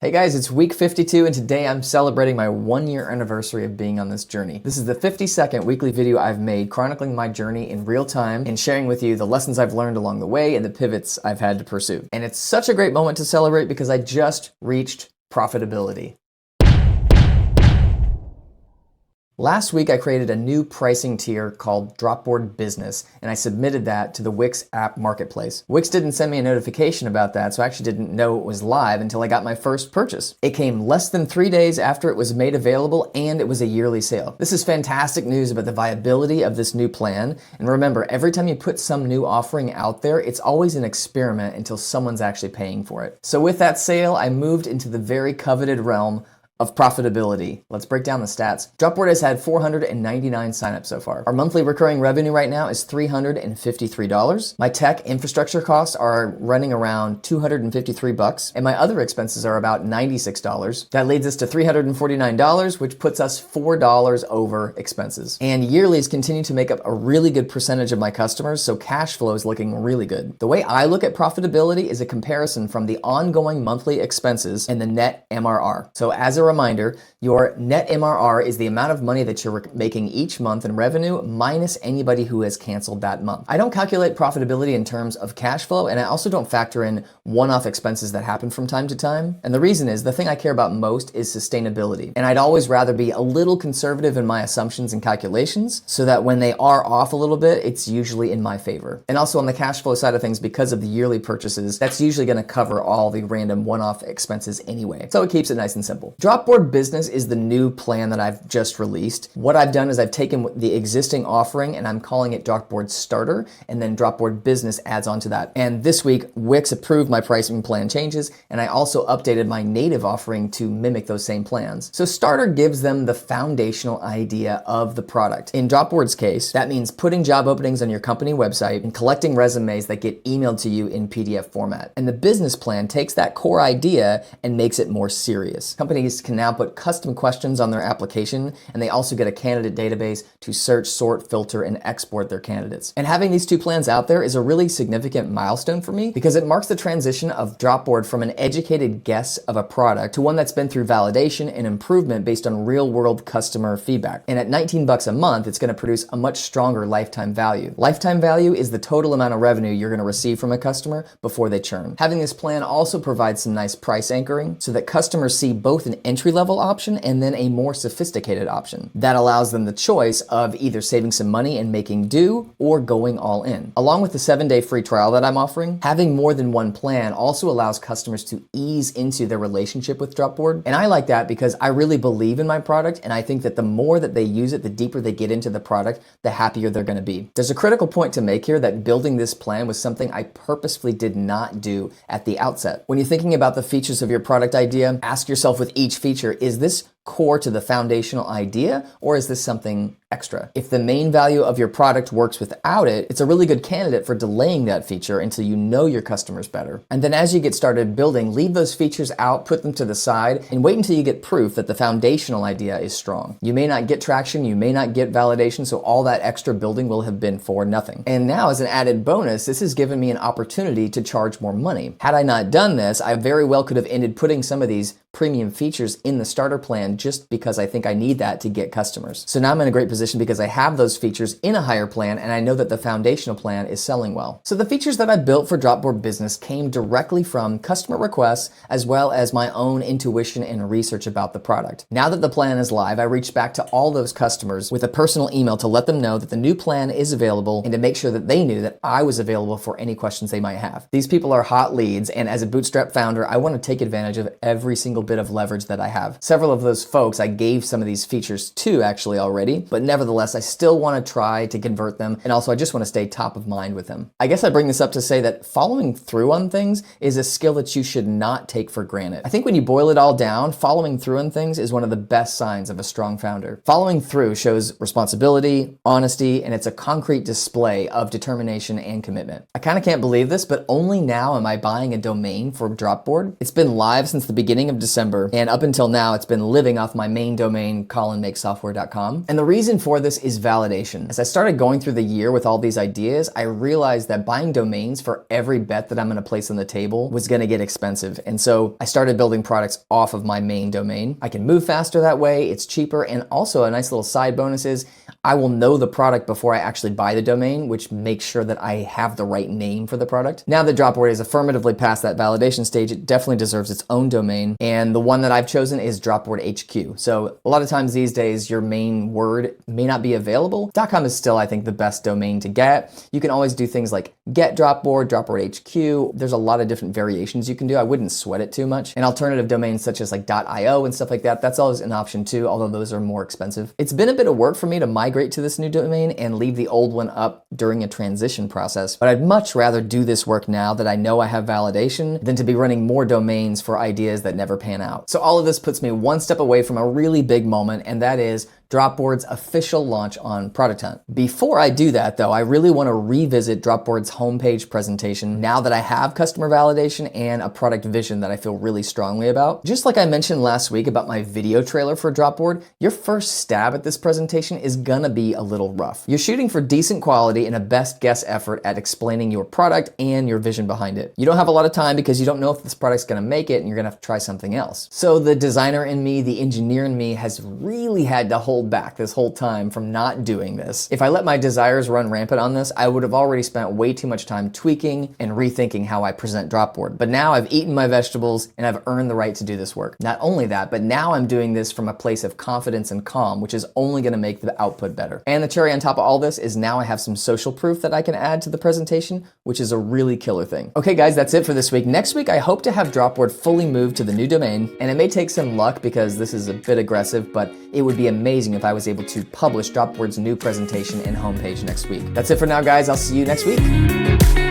Hey guys, it's week 52 and today I'm celebrating my 1-year anniversary of being on this journey. This is the 52nd weekly video I've made chronicling my journey in real time and sharing with you the lessons I've learned along the way and the pivots I've had to pursue. And it's such a great moment to celebrate because I just reached profitability. Last week, I created a new pricing tier called Dropboard Business, and I submitted that to the Wix app marketplace. Wix didn't send me a notification about that, so I actually didn't know it was live until I got my first purchase. It came less than 3 days after it was made available, and it was a yearly sale. This is fantastic news about the viability of this new plan. And remember, every time you put some new offering out there, it's always an experiment until someone's actually paying for it. So with that sale, I moved into the very coveted realm of profitability. Let's break down the stats. Dropboard has had 499 signups so far. Our monthly recurring revenue right now is $353. My tech infrastructure costs are running around $253, and my other expenses are about $96. That leads us to $349, which puts us $4 over expenses. And yearlies continue to make up a really good percentage of my customers, so cash flow is looking really good. The way I look at profitability is a comparison from the ongoing monthly expenses and the net MRR. So as a reminder, your net MRR is the amount of money that you're making each month in revenue minus anybody who has canceled that month. I don't calculate profitability in terms of cash flow, and I also don't factor in one-off expenses that happen from time to time. And the reason is the thing I care about most is sustainability. And I'd always rather be a little conservative in my assumptions and calculations so that when they are off a little bit, it's usually in my favor. And also on the cash flow side of things, because of the yearly purchases, that's usually going to cover all the random one-off expenses anyway. So it keeps it nice and simple. Dropboard Business is the new plan that I've just released. What I've done is I've taken the existing offering and I'm calling it Dropboard Starter, and then Dropboard Business adds on to that. And this week, Wix approved my pricing plan changes, and I also updated my native offering to mimic those same plans. So Starter gives them the foundational idea of the product. In Dropboard's case, that means putting job openings on your company website and collecting resumes that get emailed to you in PDF format. And the business plan takes that core idea and makes it more serious. Companies can now put custom questions on their application, and they also get a candidate database to search, sort, filter, and export their candidates. And having these two plans out there is a really significant milestone for me because it marks the transition of Dropboard from an educated guess of a product to one that's been through validation and improvement based on real-world customer feedback. And at $19 a month, it's going to produce a much stronger lifetime value. Lifetime value is the total amount of revenue you're going to receive from a customer before they churn. Having this plan also provides some nice price anchoring so that customers see both an entry-level option and then a more sophisticated option. That allows them the choice of either saving some money and making do or going all in. Along with the 7-day free trial that I'm offering, having more than one plan also allows customers to ease into their relationship with Dropboard. And I like that because I really believe in my product, and I think that the more that they use it, the deeper they get into the product, the happier they're going to be. There's a critical point to make here that building this plan was something I purposefully did not do at the outset. When you're thinking about the features of your product idea, ask yourself with each feature, is this core to the foundational idea, or is this something extra? If the main value of your product works without it, it's a really good candidate for delaying that feature until you know your customers better. And then as you get started building, leave those features out, put them to the side, and wait until you get proof that the foundational idea is strong. You may not get traction, you may not get validation, so all that extra building will have been for nothing. And now as an added bonus, this has given me an opportunity to charge more money. Had I not done this, I very well could have ended putting some of these premium features in the starter plan just because I think I need that to get customers. So now I'm in a great position because I have those features in a higher plan and I know that the foundational plan is selling well. So the features that I built for Dropboard Business came directly from customer requests as well as my own intuition and research about the product. Now that the plan is live, I reached back to all those customers with a personal email to let them know that the new plan is available and to make sure that they knew that I was available for any questions they might have. These people are hot leads, and as a bootstrap founder, I want to take advantage of every single bit of leverage that I have. Several of those folks I gave some of these features to actually already, but nevertheless, I still want to try to convert them, and also I just want to stay top of mind with them. I guess I bring this up to say that following through on things is a skill that you should not take for granted. I think when you boil it all down, following through on things is one of the best signs of a strong founder. Following through shows responsibility, honesty, and it's a concrete display of determination and commitment. I kind of can't believe this, but only now am I buying a domain for Dropboard. It's been live since the beginning of December, and up until now, it's been living off my main domain, colinmakesoftware.com. And the reason reason for this is validation. As I started going through the year with all these ideas, I realized that buying domains for every bet that I'm gonna place on the table was gonna get expensive. And so I started building products off of my main domain. I can move faster that way, it's cheaper, and also a nice little side bonus is I will know the product before I actually buy the domain, which makes sure that I have the right name for the product. Now that Dropboard is affirmatively past that validation stage, it definitely deserves its own domain. And the one that I've chosen is Dropboard HQ. So a lot of times these days, your main word may not be available. .com is still, I think, the best domain to get. You can always do things like get Dropboard, Dropboard HQ. There's a lot of different variations you can do. I wouldn't sweat it too much. And alternative domains such as like .io and stuff like that, that's always an option too, although those are more expensive. It's been a bit of work for me to migrate to this new domain and leave the old one up during a transition process, but I'd much rather do this work now that I know I have validation than to be running more domains for ideas that never pan out. So all of this puts me one step away from a really big moment, and that is Dropboard's official launch on Product Hunt. Before I do that though, I really want to revisit Dropboard's homepage presentation now that I have customer validation and a product vision that I feel really strongly about. Just like I mentioned last week about my video trailer for Dropboard, your first stab at this presentation is gonna be a little rough. You're shooting for decent quality and a best guess effort at explaining your product and your vision behind it. You don't have a lot of time because you don't know if this product's gonna make it and you're gonna have to try something else. So the designer in me, the engineer in me has really had to hold back this whole time from not doing this. If I let my desires run rampant on this, I would have already spent way too much time tweaking and rethinking how I present Dropboard. But now I've eaten my vegetables and I've earned the right to do this work. Not only that, but now I'm doing this from a place of confidence and calm, which is only gonna make the output better. And the cherry on top of all this is now I have some social proof that I can add to the presentation, which is a really killer thing. Okay guys, that's it for this week. Next week, I hope to have Dropboard fully moved to the new domain, and it may take some luck because this is a bit aggressive, but it would be amazing if I was able to publish Dropboard's new presentation and homepage next week. That's it for now, guys. I'll see you next week.